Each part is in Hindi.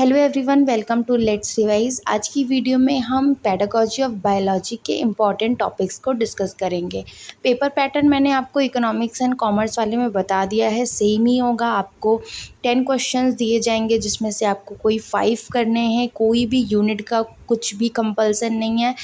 Hello everyone, welcome to let's revise. आज की वीडियो में हम पेडागॉजी ऑफ बायोलॉजी के इम्पॉर्टेंट टॉपिक्स को डिस्कस करेंगे। पेपर पैटर्न मैंने आपको इकोनॉमिक्स एंड कॉमर्स वाले में बता दिया है, सेम ही होगा। आपको 10 क्वेश्चंस दिए जाएंगे जिसमें से आपको कोई 5 करने हैं। कोई भी यूनिट का कुछ भी कंपल्सन नहीं है।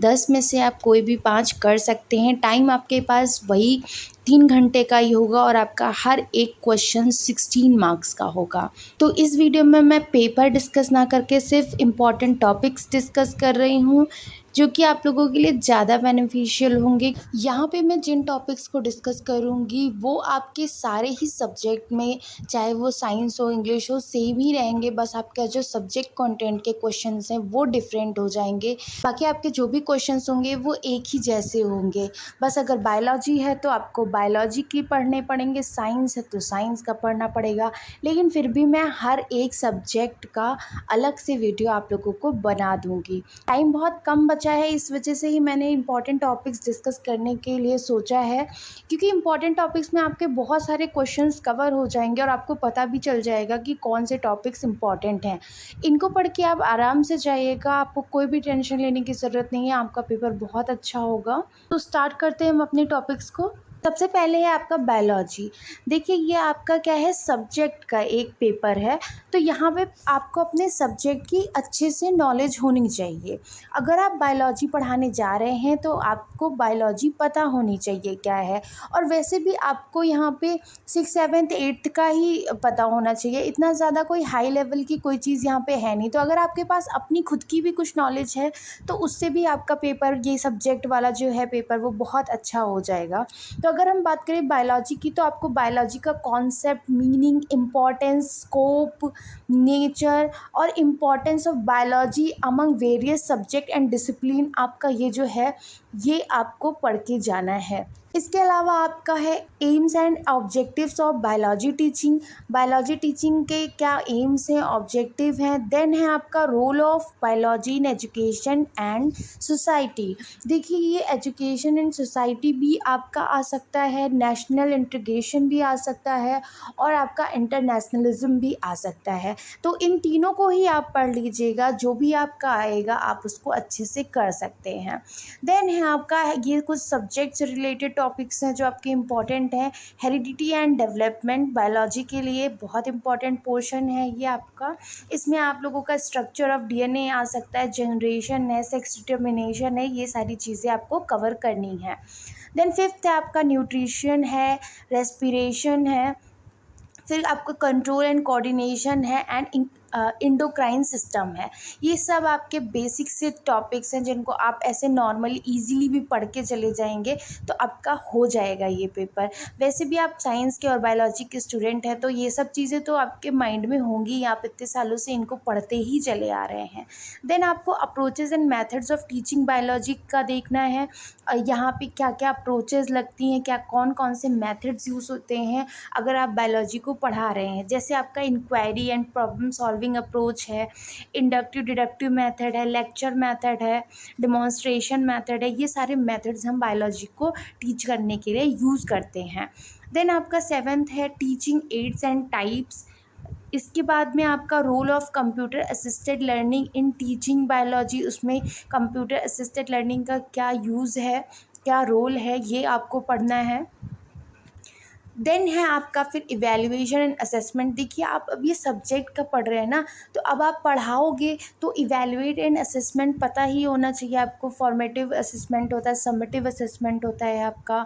10 में से आप कोई भी 5 कर सकते हैं। टाइम आपके पास वही 3 घंटे का ही होगा और आपका हर एक क्वेश्चन 16 मार्क्स का होगा। तो इस वीडियो में मैं पेपर डिस्कस ना करके सिर्फ इम्पॉर्टेंट टॉपिक्स डिस्कस कर रही हूँ जो कि आप लोगों के लिए ज़्यादा बेनिफिशियल होंगे। यहाँ पे मैं जिन टॉपिक्स को डिस्कस करूँगी वो आपके सारे ही सब्जेक्ट में, चाहे वो साइंस हो इंग्लिश हो, सेम ही रहेंगे। बस आपका जो सब्जेक्ट कंटेंट के क्वेश्चंस हैं वो डिफरेंट हो जाएंगे। बाकी आपके जो भी क्वेश्चंस होंगे वो एक ही जैसे होंगे। बस अगर बायोलॉजी है तो आपको बायोलॉजी की पढ़ने पड़ेंगे, साइंस है तो साइंस का पढ़ना पड़ेगा। लेकिन फिर भी मैं हर एक सब्जेक्ट का अलग से वीडियो आप लोगों को बना दूंगी। टाइम बहुत कम बचा है, इस वजह से ही मैंने इंपॉर्टेंट टॉपिक्स डिस्कस करने के लिए सोचा है, क्योंकि इंपॉर्टेंट टॉपिक्स में आपके बहुत सारे क्वेश्चंस कवर हो जाएंगे और आपको पता भी चल जाएगा कि कौन से टॉपिक्स इंपॉर्टेंट हैं। इनको पढ़ के आप आराम से जाइएगा, आपको कोई भी टेंशन लेने की ज़रूरत नहीं है, आपका पेपर बहुत अच्छा होगा। तो स्टार्ट करते हैं हम अपने टॉपिक्स को। सबसे पहले है आपका बायोलॉजी। देखिए, ये आपका क्या है, सब्जेक्ट का एक पेपर है। तो यहाँ पे आपको अपने सब्जेक्ट की अच्छे से नॉलेज होनी चाहिए। अगर आप बायोलॉजी पढ़ाने जा रहे हैं तो आपको बायोलॉजी पता होनी चाहिए क्या है। और वैसे भी आपको यहाँ पे 6, 7, 8 का ही पता होना चाहिए। इतना ज़्यादा कोई हाई लेवल की कोई चीज़ यहाँ पे है नहीं। तो अगर आपके पास अपनी खुद की भी कुछ नॉलेज है तो उससे भी आपका पेपर, ये सब्जेक्ट वाला जो है पेपर, वो बहुत अच्छा हो जाएगा। तो अगर हम बात करें बायोलॉजी की तो आपको बायोलॉजी का concept, meaning, importance, scope, nature और importance of biology among various subject and discipline, आपका ये जो है ये आपको पढ़ के जाना है। इसके अलावा आपका है aims and objectives of biology teaching. Biology teaching के क्या एम्स हैं, ऑब्जेक्टिव हैं। देन है आपका role of biology in education and society. देखिए, ये एजुकेशन एंड सोसाइटी भी आपका आ सकता है, नेशनल इंटीग्रेशन भी आ सकता है और आपका इंटरनेशनलिज्म भी आ सकता है। तो इन तीनों को ही आप पढ़ लीजिएगा, जो भी आपका आएगा आप उसको अच्छे से कर सकते हैं। देन है आपका ये कुछ सब्जेक्ट से रिलेटेड टॉपिक्स हैं जो आपके इम्पॉर्टेंट हैं। हेरिडिटी एंड डेवलपमेंट बायोलॉजी के लिए बहुत इंपॉर्टेंट पोर्शन है ये आपका। इसमें आप लोगों का स्ट्रक्चर ऑफ डीएनए आ सकता है, जनरेशन है, सेक्स डिटर्मिनेशन है, ये सारी चीज़ें आपको कवर करनी है। देन 5th है आपका न्यूट्रिशन है, रेस्पिरेशन है, फिर आपका कंट्रोल एंड कोऑर्डिनेशन है एंड इंडोक्राइन सिस्टम है। ये सब आपके बेसिक से टॉपिक्स हैं जिनको आप ऐसे नॉर्मली इजीली भी पढ़ के चले जाएंगे तो आपका हो जाएगा ये पेपर। वैसे भी आप साइंस के और बायोलॉजी के स्टूडेंट हैं तो ये सब चीज़ें तो आपके माइंड में होंगी, आप इतने सालों से इनको पढ़ते ही चले आ रहे हैं। देन आपको approaches and methods of teaching biology का देखना है। यहाँ पे क्या क्या अप्रोचेज लगती हैं, क्या कौन कौन से मेथड्स यूज़ होते हैं अगर आप बायोलॉजी को पढ़ा रहे हैं। जैसे आपका inquiry and problem solving approach है, इंडक्टिव डिडक्टिव मेथड है, लेक्चर मेथड है, डिमॉन्स्ट्रेशन मेथड है। ये सारे मेथड्स हम बायोलॉजी को टीच करने के लिए यूज़ करते हैं। देन आपका 7th है टीचिंग एड्स एंड टाइप्स। इसके बाद में आपका role of computer assisted learning in teaching biology. उसमें कंप्यूटर असिस्टेड लर्निंग का क्या यूज़ है, क्या रोल है, ये आपको पढ़ना है। देन है आपका फिर इवैल्यूएशन एंड असेसमेंट। देखिए, आप अब ये सब्जेक्ट का पढ़ रहे हैं ना, तो अब आप पढ़ाओगे तो इवैल्यूएट एंड असेसमेंट पता ही होना चाहिए आपको। फॉर्मेटिव असेसमेंट होता है, समेटिव असेसमेंट होता है आपका,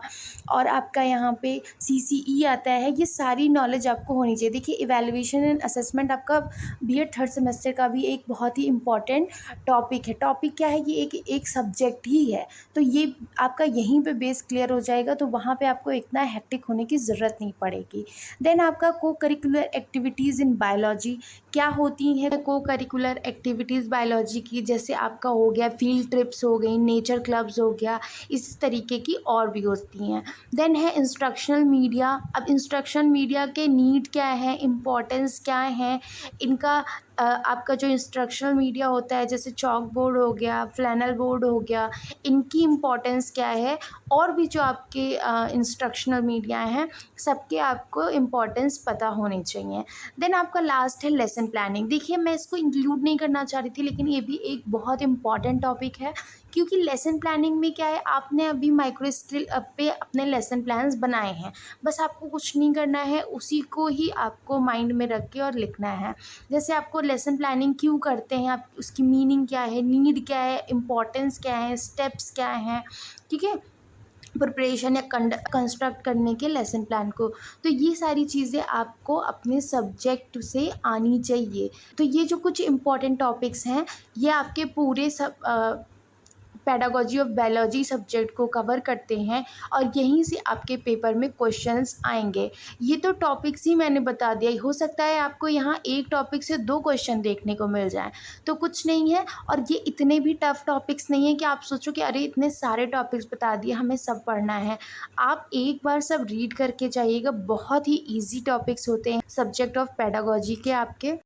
और आपका यहाँ पे सीसीई आता है। ये सारी नॉलेज आपको होनी चाहिए। देखिए, इवैल्यूएशन एंड असेसमेंट आपका बीएड 3rd सेमेस्टर का भी एक बहुत ही इंपॉर्टेंट टॉपिक है। टॉपिक क्या है, ये एक सब्जेक्ट ही है। तो ये आपका यहीं पे बेस क्लियर हो जाएगा, तो वहाँ पे आपको इतना हेक्टिक होने की ज़रूरत नहीं पड़ेगी। देन आपका को करिकुलर एक्टिविटीज़ इन बायोलॉजी क्या होती हैं। को करिकुलर एक्टिविटीज़ बायोलॉजी की जैसे आपका हो गया फील्ड ट्रिप्स हो गई, नेचर क्लब्स हो गया, इस तरीके की और भी होती हैं। देन है इंस्ट्रक्शनल मीडिया। अब इंस्ट्रक्शन मीडिया के नीड क्या है, इम्पोर्टेंस क्या है, इनका आपका जो इंस्ट्रक्शनल मीडिया होता है जैसे चॉक बोर्ड हो गया, फ्लैनल बोर्ड हो गया, इनकी इम्पोर्टेंस क्या है, और भी जो आपके इंस्ट्रक्शनल मीडिया हैं, सबके आपको इम्पोर्टेंस पता होनी चाहिए। देन आपका लास्ट है लेसन प्लानिंग। देखिए, मैं इसको इंक्लूड नहीं करना चाह रही थी, लेकिन ये भी एक बहुत इम्पॉर्टेंट टॉपिक है, क्योंकि लेसन प्लानिंग में क्या है, आपने अभी माइक्रो स्किल पे अपने लेसन प्लान्स बनाए हैं, बस आपको कुछ नहीं करना है, उसी को ही आपको माइंड में रख के और लिखना है। जैसे आपको लेसन प्लानिंग क्यों करते हैं, आप उसकी मीनिंग क्या है, नीड क्या है, इम्पोर्टेंस क्या है, स्टेप्स क्या हैं, ठीक है, प्रिपरेशन या कंस्ट्रक्ट करने के लेसन प्लान को। तो ये सारी चीज़ें आपको अपने सब्जेक्ट से आनी चाहिए। तो ये जो कुछ इम्पोर्टेंट टॉपिक्स हैं, ये आपके पूरे सब पेडागोजी ऑफ बायोलॉजी सब्जेक्ट को कवर करते हैं, और यहीं से आपके पेपर में क्वेश्चंस आएंगे। ये तो टॉपिक्स ही मैंने बता दिया, हो सकता है आपको यहाँ एक टॉपिक से 2 क्वेश्चन देखने को मिल जाएं, तो कुछ नहीं है। और ये इतने भी टफ टॉपिक्स नहीं है कि आप सोचो कि अरे इतने सारे टॉपिक्स बता दिए, हमें सब पढ़ना है। आप एक बार सब रीड करके जाइएगा, बहुत ही ईजी टॉपिक्स होते हैं सब्जेक्ट ऑफ पेडागोजी के आपके।